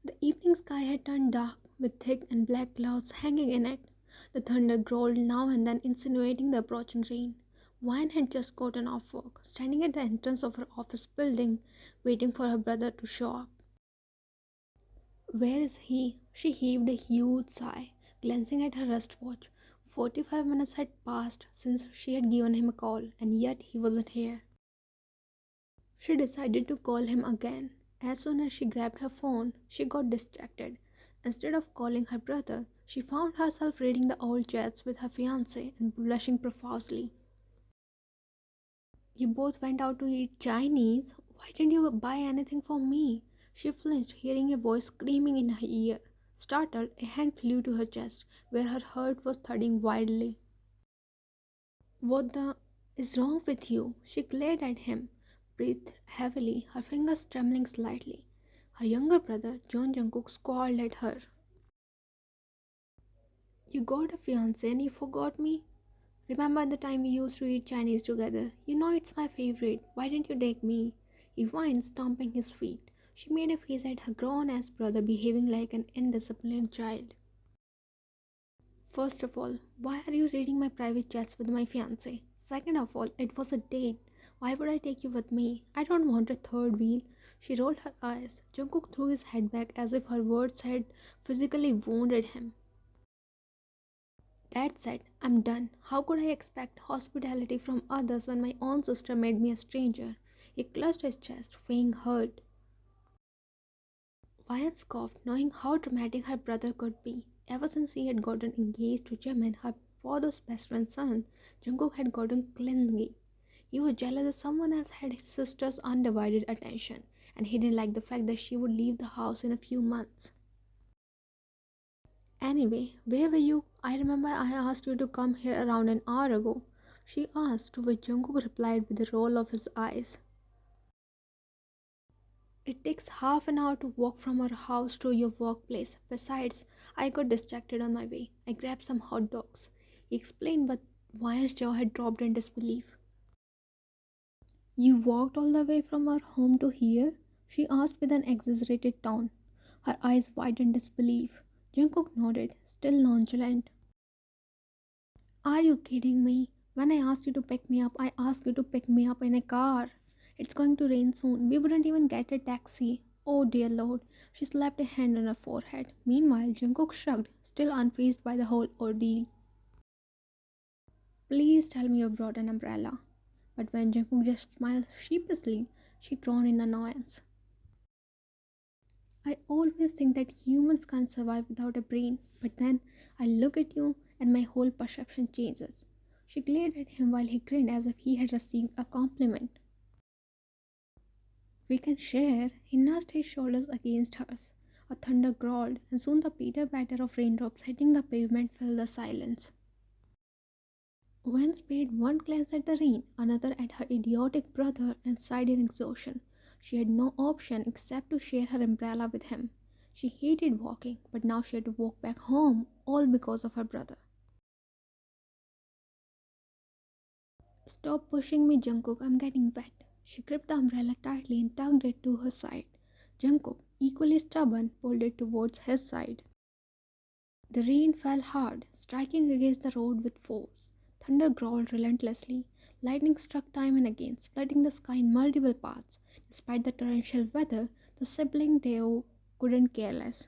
The evening sky had turned dark, with thick and black clouds hanging in it. The thunder growled now and then, insinuating the approaching rain. Vine had just gotten off work, standing at the entrance of her office building, waiting for her brother to show up. Where is he? She heaved a huge sigh, glancing at her wristwatch. 45 minutes had passed since she had given him a call, and yet he wasn't here. She decided to call him again. As soon as she grabbed her phone, she got distracted. Instead of calling her brother, she found herself reading the old chats with her fiancé and blushing profusely. You both went out to eat Chinese. Why didn't you buy anything for me? She flinched, hearing a voice screaming in her ear. Startled, a hand flew to her chest, where her heart was thudding wildly. What the is wrong with you? She glared at him, breathed heavily, her fingers trembling slightly. Her younger brother, John Jungkook, squalled at her. You got a fiancé and you forgot me? Remember the time we used to eat Chinese together? You know it's my favorite. Why didn't you take me? He whined, stomping his feet. She made a face at her grown-ass brother behaving like an indisciplined child. First of all, why are you reading my private chats with my fiancé? Second of all, it was a date. Why would I take you with me? I don't want a third wheel. She rolled her eyes. Jungkook threw his head back as if her words had physically wounded him. That said, I'm done. How could I expect hospitality from others when my own sister made me a stranger? He clutched his chest, feigning hurt. Vian scoffed, knowing how dramatic her brother could be. Ever since he had gotten engaged to Jimin, her father's best friend's son, Jungkook had gotten clingy. He was jealous that someone else had his sister's undivided attention, and he didn't like the fact that she would leave the house in a few months. Anyway, where were you? I remember I asked you to come here around an hour ago. She asked, to which Jungkook replied with a roll of his eyes. It takes half an hour to walk from our house to your workplace. Besides, I got distracted on my way. I grabbed some hot dogs. He explained, but Vaya's jaw had dropped in disbelief. You walked all the way from our home to here? She asked with an exaggerated tone, her eyes wide in disbelief. Jungkook nodded, still nonchalant. Are you kidding me? When I asked you to pick me up, I asked you to pick me up in a car. It's going to rain soon. We wouldn't even get a taxi. Oh dear Lord. She slapped a hand on her forehead. Meanwhile, Jungkook shrugged, still unfazed by the whole ordeal. Please tell me you brought an umbrella. But when Jungkook just smiled sheepishly, she groaned in annoyance. I always think that humans can't survive without a brain, but then I look at you and my whole perception changes. She glared at him while he grinned as if he had received a compliment. We can share. He nudged his shoulders against hers. A thunder growled, and soon the pitter patter of raindrops hitting the pavement filled the silence. Vance paid one glance at the rain, another at her idiotic brother, and sighed in exhaustion. She had no option except to share her umbrella with him. She hated walking, but now she had to walk back home, all because of her brother. Stop pushing me, Jungkook. I'm getting wet. She gripped the umbrella tightly and tugged it to her side. Jungkook, equally stubborn, pulled it towards his side. The rain fell hard, striking against the road with force. Thunder growled relentlessly. Lightning struck time and again, splitting the sky in multiple parts. Despite the torrential weather, the sibling duo couldn't care less.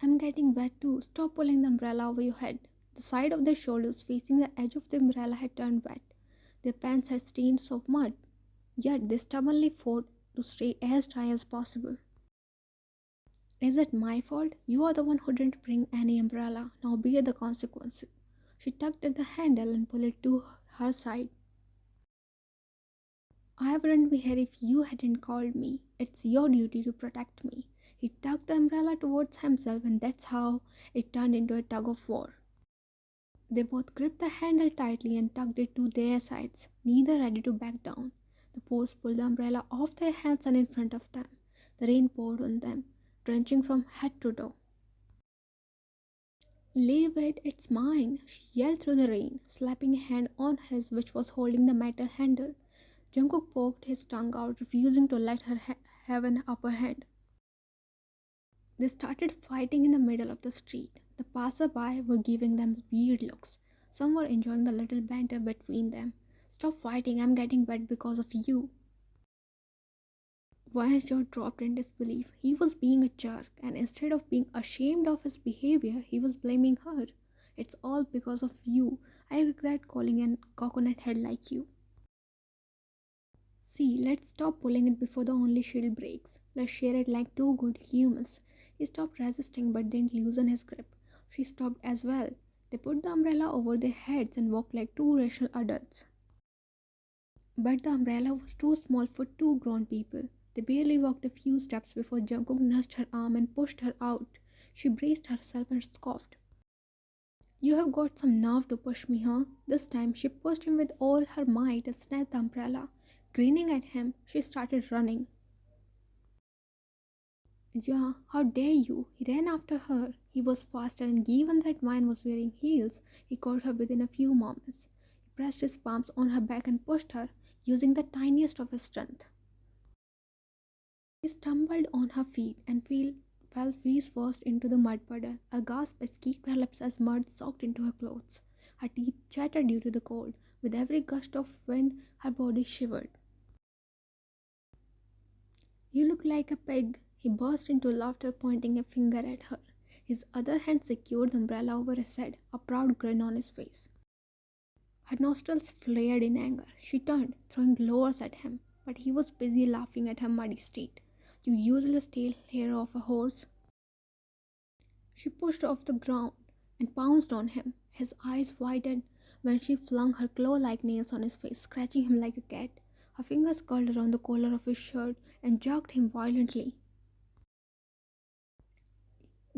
I'm getting wet too. Stop pulling the umbrella over your head. The side of their shoulders facing the edge of the umbrella had turned wet. Their pants had stains of mud, yet they stubbornly fought to stay as dry as possible. Is it my fault? You are the one who didn't bring any umbrella. Now bear the consequences. She tugged at the handle and pulled it to her side. I wouldn't be here if you hadn't called me. It's your duty to protect me. He tugged the umbrella towards himself, and that's how it turned into a tug of war. They both gripped the handle tightly and tugged it to their sides, neither ready to back down. The force pulled the umbrella off their hands and in front of them. The rain poured on them, drenching from head to toe. Leave it, it's mine, she yelled through the rain, slapping a hand on his which was holding the metal handle. Jungkook poked his tongue out, refusing to let her have an upper hand. They started fighting in the middle of the street. The passerby were giving them weird looks. Some were enjoying the little banter between them. Stop fighting, I'm getting wet because of you. Vance jaw dropped in disbelief. He was being a jerk, and instead of being ashamed of his behavior, he was blaming her. It's all because of you. I regret calling a coconut head like you. See, let's stop pulling it before the only shield breaks. Let's share it like two good humans. He stopped resisting but didn't loosen his grip. She stopped as well. They put the umbrella over their heads and walked like two rational adults. But the umbrella was too small for two grown people. They barely walked a few steps before Jungkook nudged her arm and pushed her out. She braced herself and scoffed. You have got some nerve to push me, huh? This time she pushed him with all her might and snatched the umbrella. Grinning at him, she started running. Yeah, how dare you? He ran after her. He was faster, and given that Vine was wearing heels, he caught her within a few moments. He pressed his palms on her back and pushed her, using the tiniest of his strength. She stumbled on her feet and fell face first into the mud puddle. A gasp escaped her lips as mud soaked into her clothes. Her teeth chattered due to the cold. With every gust of wind, her body shivered. You look like a pig. He burst into laughter, pointing a finger at her. His other hand secured the umbrella over his head, a proud grin on his face. Her nostrils flared in anger. She turned, throwing gloves at him, but he was busy laughing at her muddy state. You useless tail hair of a horse. She pushed off the ground and pounced on him. His eyes widened when she flung her claw-like nails on his face, scratching him like a cat. Her fingers curled around the collar of his shirt and jerked him violently.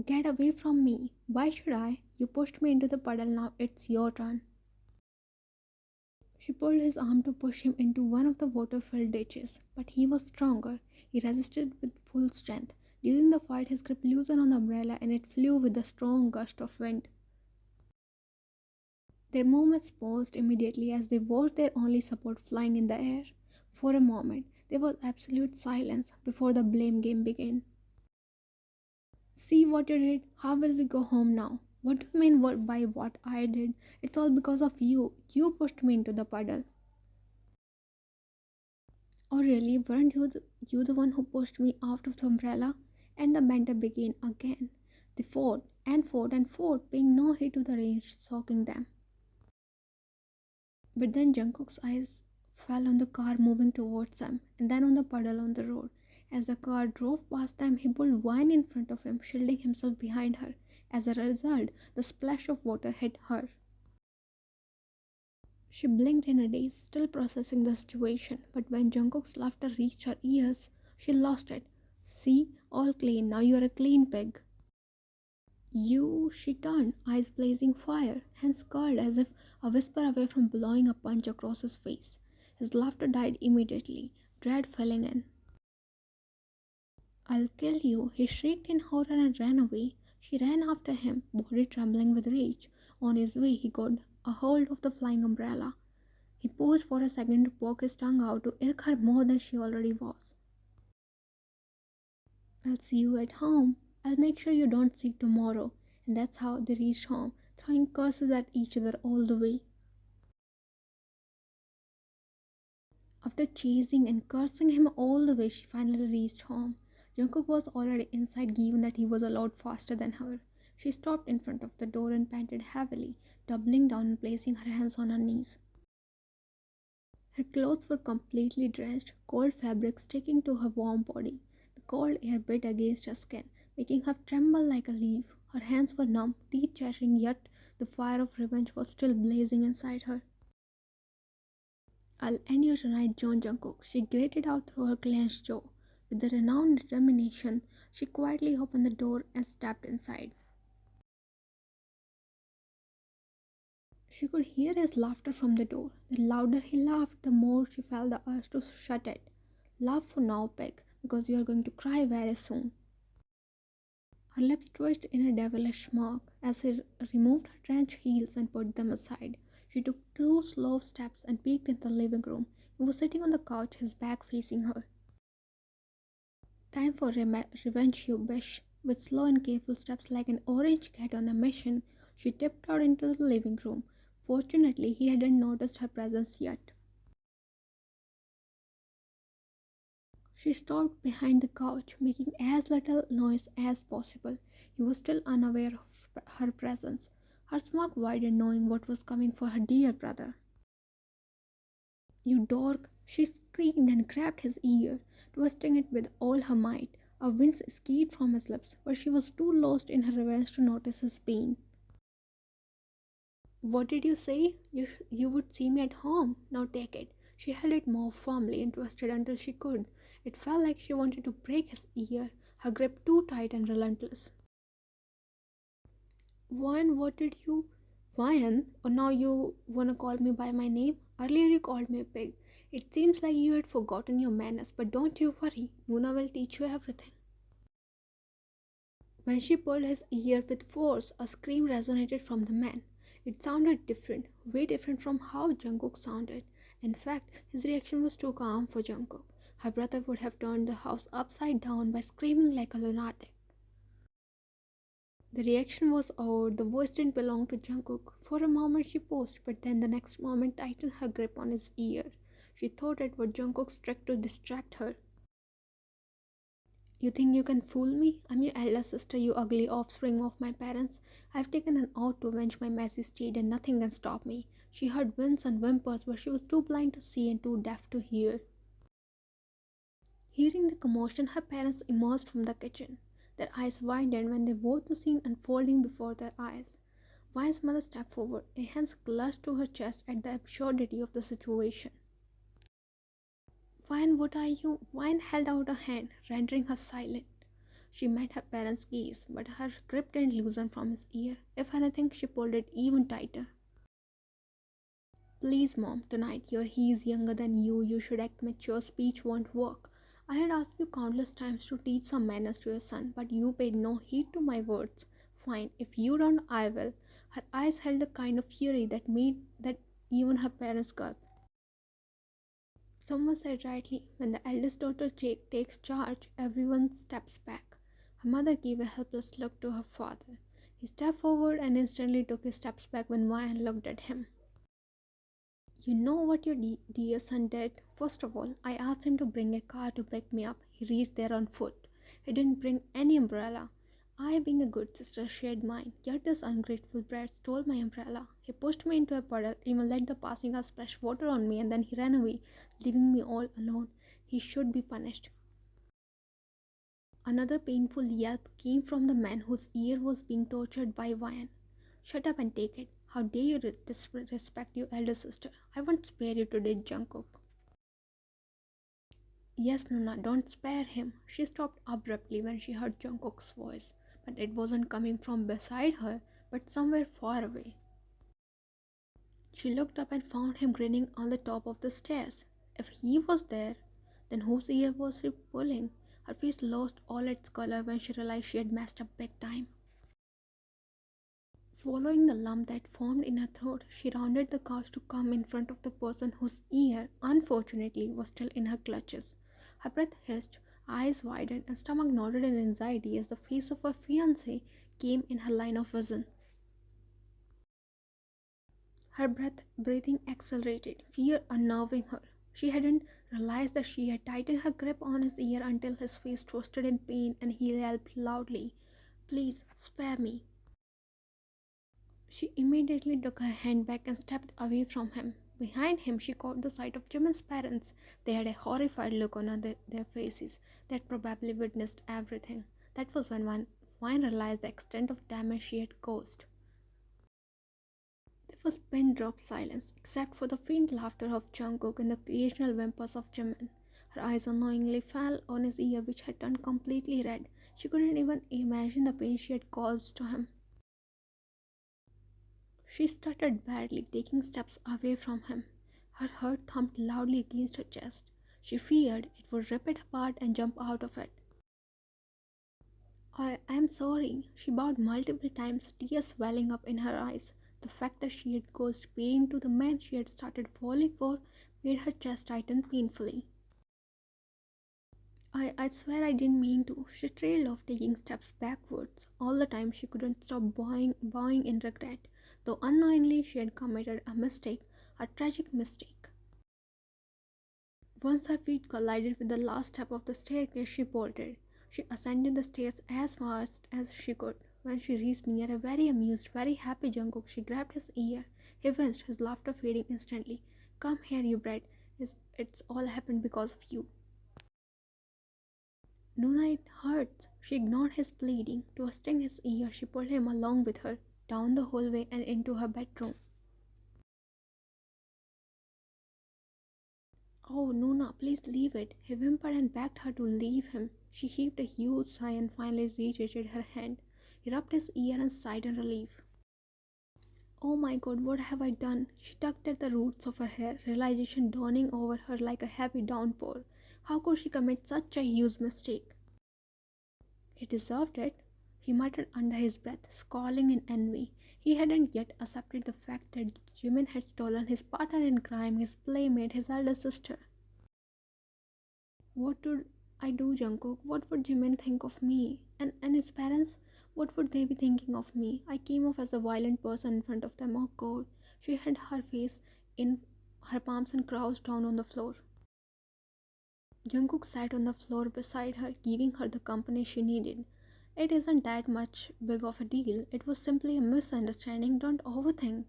Get away from me. Why should I? You pushed me into the puddle, now it's your turn. She pulled his arm to push him into one of the water-filled ditches, but he was stronger. He resisted with full strength. During the fight, his grip loosened on the umbrella and it flew with a strong gust of wind. Their movements paused immediately as they watched their only support flying in the air. For a moment, there was absolute silence before the blame game began. See what you did? How will we go home now? What do you mean by what I did? It's all because of you. You pushed me into the puddle. Oh really, weren't you the one who pushed me out of the umbrella? And the banter began again. They fought and fought and fought, paying no heed to the rain soaking them. But then Jungkook's eyes fell on the car moving towards them, and then on the puddle on the road. As the car drove past them, he pulled Vine in front of him, shielding himself behind her. As a result, the splash of water hit her. She blinked in a daze, still processing the situation, but when Jungkook's laughter reached her ears, she lost it. See, all clean, now you're a clean pig. You, she turned, eyes blazing fire, hands curled as if a whisper away from blowing a punch across his face. His laughter died immediately, dread filling in. I'll kill you, he shrieked in horror and ran away. She ran after him, body trembling with rage. On his way, he got a hold of the flying umbrella. He paused for a second to poke his tongue out to irk her more than she already was. I'll see you at home. I'll make sure you don't see tomorrow. And that's how they reached home, throwing curses at each other all the way. After chasing and cursing him all the way, she finally reached home. Jungkook was already inside given that he was a lot faster than her. She stopped in front of the door and panted heavily, doubling down and placing her hands on her knees. Her clothes were completely drenched, cold fabric sticking to her warm body. The cold air bit against her skin, making her tremble like a leaf. Her hands were numb, teeth chattering, yet the fire of revenge was still blazing inside her. I'll end you tonight, John Jungkook, she grated out through her clenched jaw. With a renowned determination, she quietly opened the door and stepped inside. She could hear his laughter from the door. The louder he laughed, the more she felt the urge to shut it. Laugh for now, Peg, because you are going to cry very soon. Her lips twitched in a devilish smirk as he removed her trench heels and put them aside. She took two slow steps and peeked into the living room. He was sitting on the couch, his back facing her. Time for revenge, you bitch. With slow and careful steps like an orange cat on a mission, she tiptoed into the living room. Fortunately, he hadn't noticed her presence yet. She stopped behind the couch, making as little noise as possible. He was still unaware of her presence. Her smirk widened, knowing what was coming for her dear brother. "You dork!" She screamed and grabbed his ear, twisting it with all her might. A wince escaped from his lips, but she was too lost in her revenge to notice his pain. "What did you say? You would see me at home. Now take it." She held it more firmly and twisted until she could. It felt like she wanted to break his ear, her grip too tight and relentless. "Vine, what did you... Vine, or now you wanna call me by my name? Earlier you called me a pig. It seems like you had forgotten your manners, but don't you worry. Nuna will teach you everything." When she pulled his ear with force, a scream resonated from the man. It sounded different, way different from how Jungkook sounded. In fact, his reaction was too calm for Jungkook. Her brother would have turned the house upside down by screaming like a lunatic. The reaction was odd. The voice didn't belong to Jungkook. For a moment she paused, but then the next moment tightened her grip on his ear. She thought it was Jungkook's trick to distract her. "You think you can fool me? I'm your elder sister, you ugly offspring of my parents. I've taken an oath to avenge my messy state and nothing can stop me." She heard wince and whimpers, but she was too blind to see and too deaf to hear. Hearing the commotion, her parents emerged from the kitchen. Their eyes widened when they watched the scene unfolding before their eyes. Vine's mother stepped forward, her hands clutched to her chest at the absurdity of the situation. "Vine, what are you?" Vine held out a hand, rendering her silent. She met her parents' gaze, but her grip didn't loosen from his ear. If anything, she pulled it even tighter. "Please, Mom, tonight he's younger than you. You should act mature. Speech won't work. I had asked you countless times to teach some manners to your son, but you paid no heed to my words. Fine, if you don't, I will." Her eyes held the kind of fury that made that even her parents gulped. Someone said rightly, when the eldest daughter takes charge, everyone steps back. Her mother gave a helpless look to her father. He stepped forward and instantly took his steps back when Ryan looked at him. "You know what your dear son did? First of all, I asked him to bring a car to pick me up. He reached there on foot. He didn't bring any umbrella. I, being a good sister, shared mine. Yet this ungrateful brat stole my umbrella. He pushed me into a puddle, even let the passing car splash water on me, and then he ran away, leaving me all alone. He should be punished." Another painful yelp came from the man whose ear was being tortured by Ryan. "Shut up and take it. How dare you disrespect your elder sister? I won't spare you today, Jungkook." "Yes, Nuna, don't spare him." She stopped abruptly when she heard Jungkook's voice, but it wasn't coming from beside her, but somewhere far away. She looked up and found him grinning on the top of the stairs. If he was there, then whose ear was he pulling? Her face lost all its color when she realized she had messed up big time. Swallowing the lump that formed in her throat, she rounded the couch to come in front of the person whose ear, unfortunately, was still in her clutches. Her breath hissed, eyes widened, and stomach nodded in anxiety as the face of her fiancé came in her line of vision. Her breathing accelerated, fear unnerving her. She hadn't realized that she had tightened her grip on his ear until his face twisted in pain and he yelped loudly, "Please, spare me." She immediately took her hand back and stepped away from him. Behind him, she caught the sight of Jimin's parents. They had a horrified look on their faces. They had probably witnessed everything. That was when Vine realized the extent of damage she had caused. There was pin-drop silence, except for the faint laughter of Jungkook and the occasional whimpers of Jimin. Her eyes unknowingly fell on his ear, which had turned completely red. She couldn't even imagine the pain she had caused to him. She stuttered badly, taking steps away from him. Her heart thumped loudly against her chest. She feared it would rip it apart and jump out of it. I'm sorry." She bowed multiple times, tears welling up in her eyes. The fact that she had caused pain to the man she had started falling for made her chest tighten painfully. I swear I didn't mean to. She trailed off, taking steps backwards. All the time she couldn't stop bowing in regret, though unknowingly she had committed a mistake, a tragic mistake. Once her feet collided with the last step of the staircase, she bolted. She ascended the stairs as fast as she could. When she reached near a very amused, very happy Jungkook, she grabbed his ear. He winced, his laughter fading instantly. Come here, you brat. It's all happened because of you. Nuna, it hurts. She ignored his pleading. Twisting his ear, she pulled him along with her, down the hallway and into her bedroom. Oh, Nuna, please leave it. He whimpered and begged her to leave him. She heaved a huge sigh and finally reachted her hand. He rubbed his ear and sighed in relief. Oh my god, what have I done? She tugged at the roots of her hair, realization dawning over her like a heavy downpour. How could she commit such a huge mistake? He deserved it, he muttered under his breath, scowling in envy. He hadn't yet accepted the fact that Jimin had stolen his partner in crime, his playmate, his elder sister. What would I do, Jungkook? What would Jimin think of me? And his parents? What would they be thinking of me? I came off as a violent person in front of them. Oh god. She hid her face in her palms and crouched down on the floor. Jungkook sat on the floor beside her, giving her the company she needed. It isn't that much big of a deal. It was simply a misunderstanding. Don't overthink.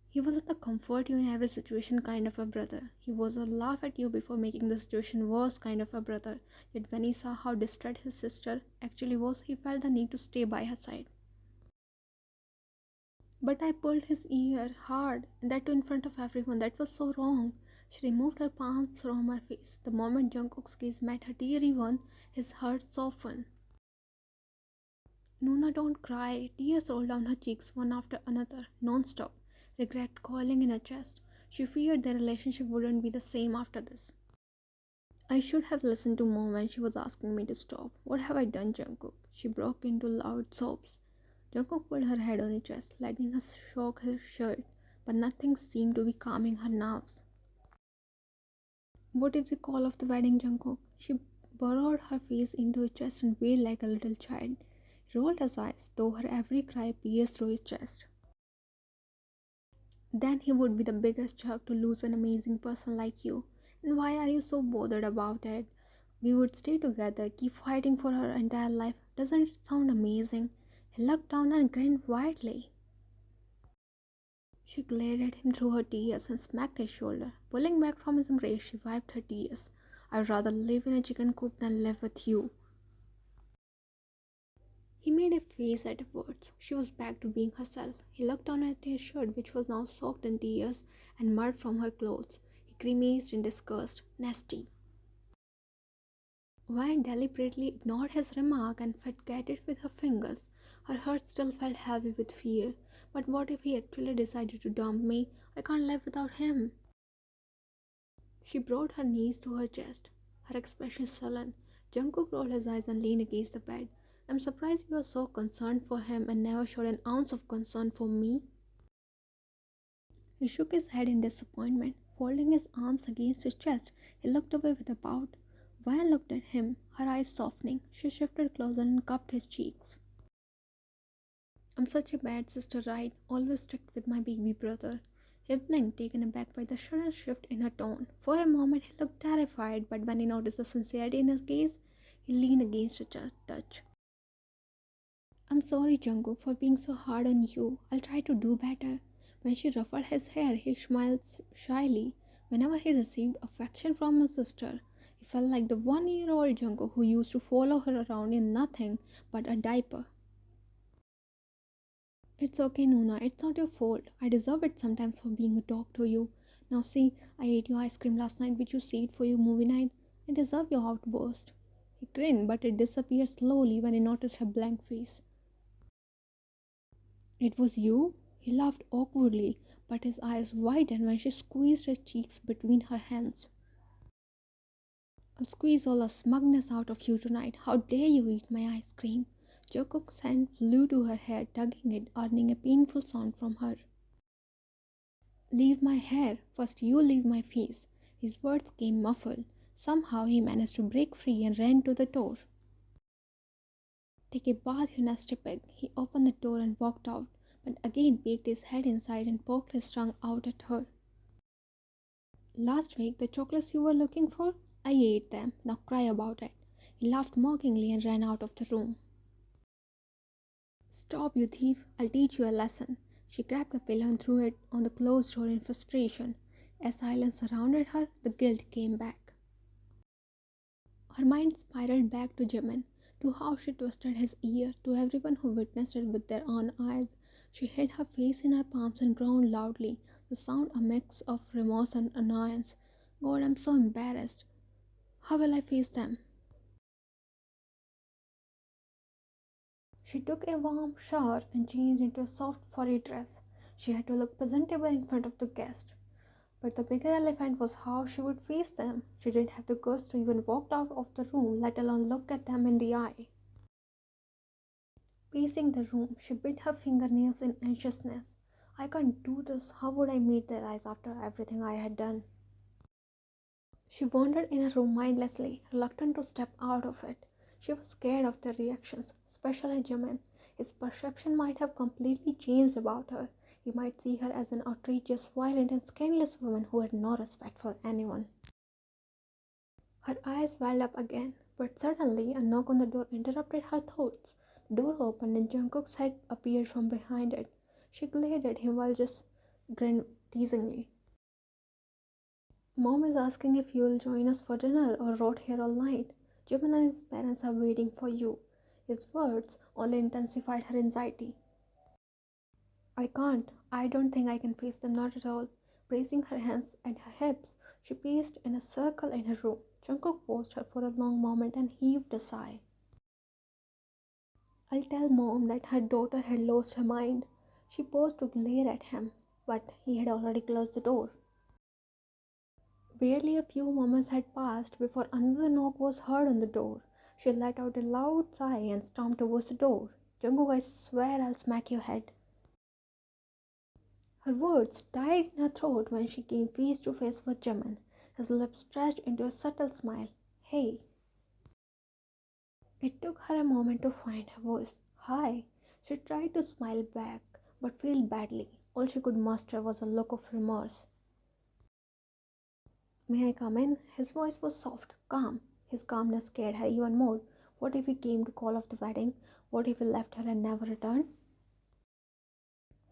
He wasn't a comfort you in every situation kind of a brother. He was a laugh at you before making the situation worse kind of a brother. Yet when he saw how distraught his sister actually was, he felt the need to stay by her side. But I pulled his ear hard, and that too in front of everyone. That was so wrong. She removed her palms from her face. The moment Jungkook's gaze met her teary one, his heart softened. Nuna, don't cry. Tears rolled down her cheeks one after another, non-stop. Regret calling in her chest. She feared their relationship wouldn't be the same after this. I should have listened to Mom when she was asking me to stop. What have I done, Jungkook? She broke into loud sobs. Jungkook put her head on her chest, letting her shock her shirt, but nothing seemed to be calming her nerves. What if they call off the wedding, Jungkook? She burrowed her face into his chest and wailed like a little child. He rolled his eyes, though her every cry pierced through his chest. Then he would be the biggest jerk to lose an amazing person like you. And why are you so bothered about it? We would stay together, keep fighting for her entire life. Doesn't it sound amazing? He looked down and grinned widely. She glared at him through her tears and smacked his shoulder. Pulling back from his embrace, she wiped her tears. I'd rather live in a chicken coop than live with you. He made a face at her words. She was back to being herself. He looked down at his shirt, which was now soaked in tears and mud from her clothes. He grimaced in disgust. Nasty. Vine deliberately ignored his remark and fed at it with her fingers. Her heart still felt heavy with fear. But what if he actually decided to dump me? I can't live without him. She brought her knees to her chest, her expression sullen. Jungkook rolled his eyes and leaned against the bed. I'm surprised you are so concerned for him and never showed an ounce of concern for me. He shook his head in disappointment. Folding his arms against his chest, he looked away with a pout. Violet looked at him, her eyes softening. She shifted closer and cupped his cheeks. I'm such a bad sister, right? Always strict with my baby brother. He blinked, taken aback by the sudden shift in her tone. For a moment he looked terrified, but when he noticed the sincerity in his gaze, he leaned against her chest touch. I'm sorry, Jungkook, for being so hard on you. I'll try to do better. When she ruffled his hair, he smiled shyly. Whenever he received affection from his sister, he felt like the 1-year-old Jungkook who used to follow her around in nothing but a diaper. It's okay, Nuna. It's not your fault. I deserve it sometimes for being a dog to you. Now see, I ate your ice cream last night which you saved for your movie night. I deserve your outburst. He grinned, but it disappeared slowly when he noticed her blank face. It was you? He laughed awkwardly, but his eyes widened when she squeezed his cheeks between her hands. I'll squeeze all the smugness out of you tonight. How dare you eat my ice cream? Jungkook's hand flew to her hair, tugging it, earning a painful sound from her. Leave my hair. First you leave my face. His words came muffled. Somehow he managed to break free and ran to the door. Take a bath, you nasty pig. He opened the door and walked out, but again peeked his head inside and poked his tongue out at her. Last week, the chocolates you were looking for? I ate them. Now cry about it. He laughed mockingly and ran out of the room. Stop, you thief. I'll teach you a lesson. She grabbed a pillow and threw it on the closed door in frustration. As silence surrounded her, the guilt came back. Her mind spiraled back to Jimin, to how she twisted his ear, to everyone who witnessed it with their own eyes. She hid her face in her palms and groaned loudly, the sound a mix of remorse and annoyance. God, I'm so embarrassed. How will I face them? She took a warm shower and changed into a soft furry dress. She had to look presentable in front of the guest. But the bigger elephant was how she would face them. She didn't have the guts to even walk out of the room, let alone look at them in the eye. Pacing the room, she bit her fingernails in anxiousness. I can't do this. How would I meet their eyes after everything I had done? She wandered in her room mindlessly, reluctant to step out of it. She was scared of their reactions, especially Jimin. His perception might have completely changed about her. He might see her as an outrageous, violent, and scandalous woman who had no respect for anyone. Her eyes welled up again, but suddenly a knock on the door interrupted her thoughts. The door opened and Jungkook's head appeared from behind it. She glared at him while just grinned teasingly. Mom is asking if you'll join us for dinner or rot here all night. Jimin and his parents are waiting for you. His words only intensified her anxiety. I can't. I don't think I can face them, not at all. Bracing her hands at her hips, she paced in a circle in her room. Jungkook watched her for a long moment and heaved a sigh. I'll tell Mom that her daughter had lost her mind. She paused to glare at him, but he had already closed the door. Barely a few moments had passed before another knock was heard on the door. She let out a loud sigh and stomped towards the door. Jungkook, I swear I'll smack your head. Her words died in her throat when she came face to face with Jimin. His lips stretched into a subtle smile. Hey. It took her a moment to find her voice. Hi. She tried to smile back, but failed badly. All she could muster was a look of remorse. May I come in? His voice was soft, calm. His calmness scared her even more. What if he came to call off the wedding? What if he left her and never returned?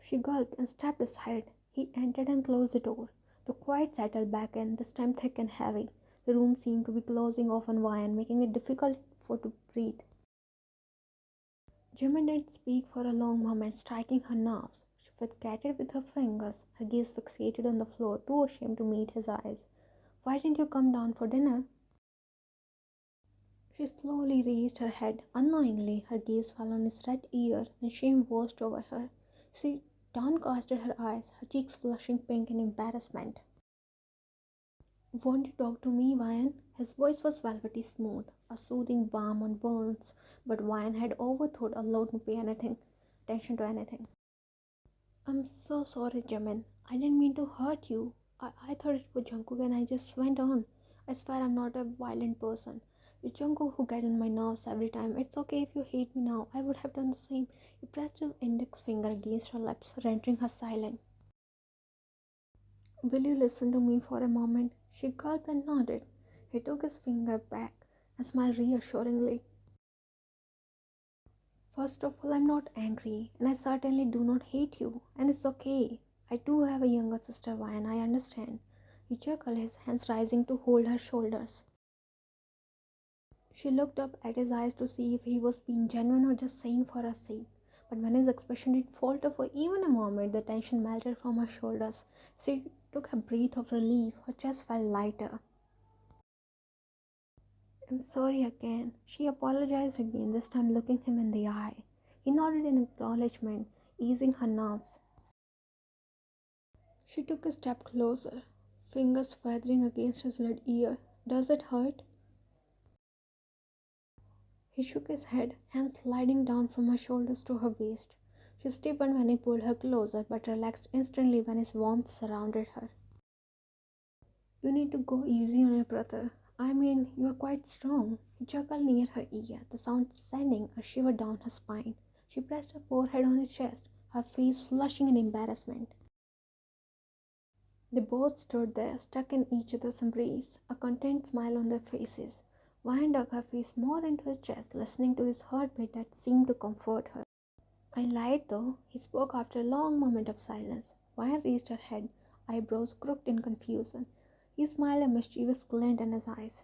She gulped and stepped aside. He entered and closed the door. The quiet settled back in, this time thick and heavy. The room seemed to be closing off on Ryan, making it difficult for her to breathe. Jimin didn't speak for a long moment, striking her nerves. She fidgeted with her fingers, her gaze fixated on the floor, too ashamed to meet his eyes. Why didn't you come down for dinner? She slowly raised her head. Unknowingly, her gaze fell on his red ear, and shame washed over her. She downcasted her eyes, her cheeks flushing pink in embarrassment. Won't you talk to me, Ryan? His voice was velvety smooth, a soothing balm on bones, but Ryan had overthought allowed to pay anything attention to anything. I'm so sorry, Jimin. I didn't mean to hurt you. I thought it was Jungkook and I just went on. I swear I'm not a violent person. It's Jungkook who gets on my nerves every time. It's okay if you hate me now. I would have done the same. He pressed his index finger against her lips, rendering her silent. Will you listen to me for a moment? She gulped and nodded. He took his finger back and smiled reassuringly. First of all, I'm not angry, and I certainly do not hate you, and it's okay. I do have a younger sister, and I understand. He chuckled, his hands rising to hold her shoulders. She looked up at his eyes to see if he was being genuine or just saying for her sake. But when his expression didn't falter for even a moment, the tension melted from her shoulders. She took a breath of relief. Her chest felt lighter. I'm sorry again. She apologized again, this time looking him in the eye. He nodded in acknowledgement, easing her nerves. She took a step closer, fingers feathering against his red ear. Does it hurt? He shook his head, hands sliding down from her shoulders to her waist. She stiffened when he pulled her closer, but relaxed instantly when his warmth surrounded her. You need to go easy on your brother. I mean, you are quite strong. He chuckled near her ear, the sound sending a shiver down her spine. She pressed her forehead on his chest, her face flushing in embarrassment. They both stood there, stuck in each other's embrace, a content smile on their faces. Vine dug her face more into his chest, listening to his heartbeat that seemed to comfort her. I lied though, he spoke after a long moment of silence. Vine raised her head, eyebrows crooked in confusion. He smiled, a mischievous glint in his eyes.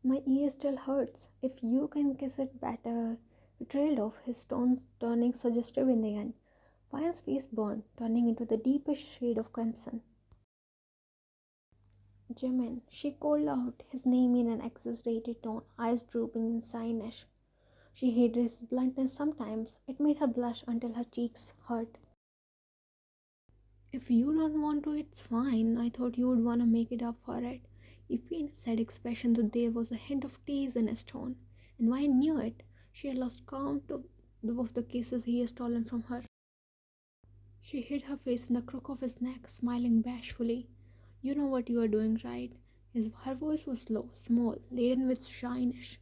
My ear still hurts. If you can kiss it better. He trailed off, his tones turning suggestive in the end. Fire's face burned, turning into the deepest shade of crimson. Jimin, she called out his name in an exaggerated tone, eyes drooping in cynish. She hated his bluntness sometimes. It made her blush until her cheeks hurt. If you don't want to, it's fine. I thought you would want to make it up for it. If said expression that there was a hint of tease in his tone, and why knew it, she had lost count of the kisses he had stolen from her. She hid her face in the crook of his neck, smiling bashfully. You know what you are doing, right? Her voice was low, small, laden with shyness.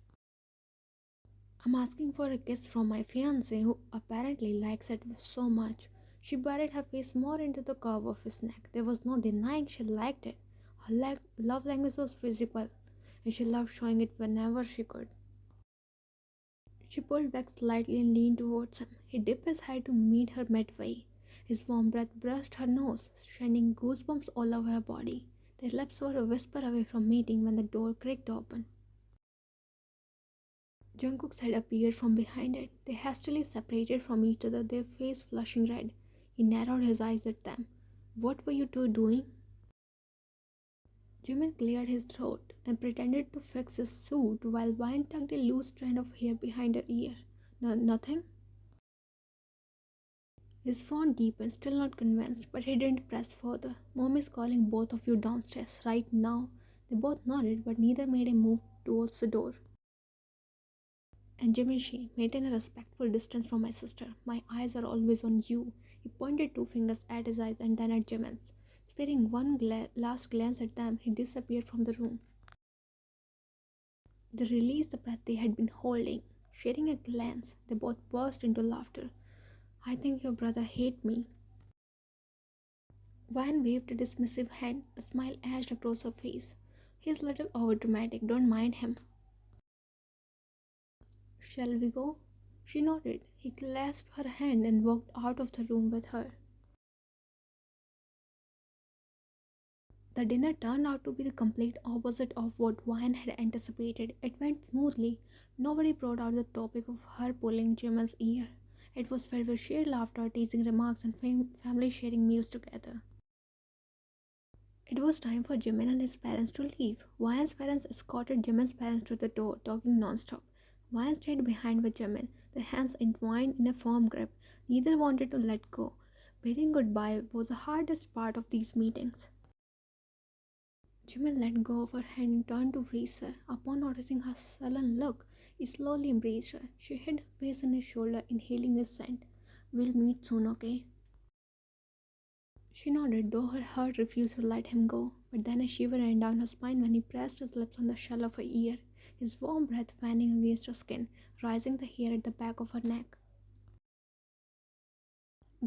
I'm asking for a kiss from my fiancé, who apparently likes it so much. She buried her face more into the curve of his neck. There was no denying she liked it. Her love language was physical, and she loved showing it whenever she could. She pulled back slightly and leaned towards him. He dipped his head to meet her midway. His warm breath brushed her nose, sending goosebumps all over her body. Their lips were a whisper away from meeting when the door creaked open. Jungkook's head appeared from behind it. They hastily separated from each other, their face flushing red. He narrowed his eyes at them. What were you two doing? Jimin cleared his throat and pretended to fix his suit while Vine tugged a loose strand of hair behind her ear. No, nothing? His frown deepened, still not convinced, but he didn't press further. Mom is calling both of you downstairs right now. They both nodded, but neither made a move towards the door. And Jimin, maintain a respectful distance from my sister. My eyes are always on you. He pointed two fingers at his eyes and then at Jimin's. Sparing one last glance at them, he disappeared from the room. They released the breath they had been holding. Sharing a glance, they both burst into laughter. I think your brother hates me. Van waved a dismissive hand. A smile edged across her face. He's a little overdramatic. Don't mind him. Shall we go? She nodded. He clasped her hand and walked out of the room with her. The dinner turned out to be the complete opposite of what Ryan had anticipated. It went smoothly. Nobody brought out the topic of her pulling Jimin's ear. It was filled with shared laughter, teasing remarks, and family sharing meals together. It was time for Jimin and his parents to leave. Ryan's parents escorted Jimin's parents to the door, talking non-stop. Ryan stayed behind with Jimin, their hands entwined in a firm grip. Neither wanted to let go. Bidding goodbye was the hardest part of these meetings. Jimin let go of her hand and turned to face her. Upon noticing her sullen look, he slowly embraced her. She hid her face on his shoulder, inhaling his scent. We'll meet soon, okay? She nodded, though her heart refused to let him go. But then a shiver ran down her spine when he pressed his lips on the shell of her ear, his warm breath fanning against her skin, raising the hair at the back of her neck.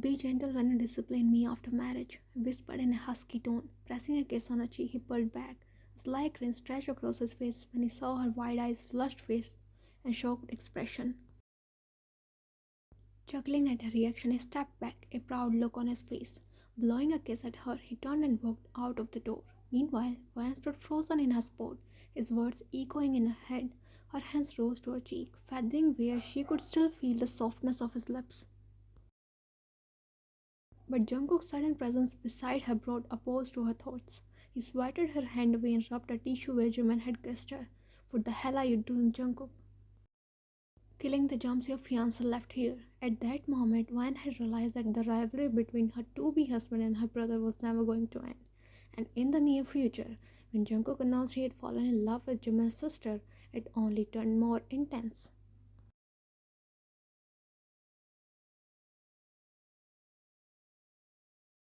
Be gentle when you discipline me after marriage, he whispered in a husky tone. Pressing a kiss on her cheek, he pulled back. A slight grin stretched across his face when he saw her wide eyes, flushed face, and shocked expression. Chuckling at her reaction, he stepped back, a proud look on his face. Blowing a kiss at her, he turned and walked out of the door. Meanwhile, Ryan stood frozen in her spot, his words echoing in her head. Her hands rose to her cheek, feathering where she could still feel the softness of his lips. But Jungkook's sudden presence beside her brought a pause to her thoughts. He swatted her hand away and rubbed a tissue where Jimin had kissed her. What the hell are you doing, Jungkook? Killing the jumps your fiancé left here. At that moment, Van had realized that the rivalry between her to-be husband and her brother was never going to end. And in the near future, when Jungkook announced he had fallen in love with Jimin's sister, it only turned more intense.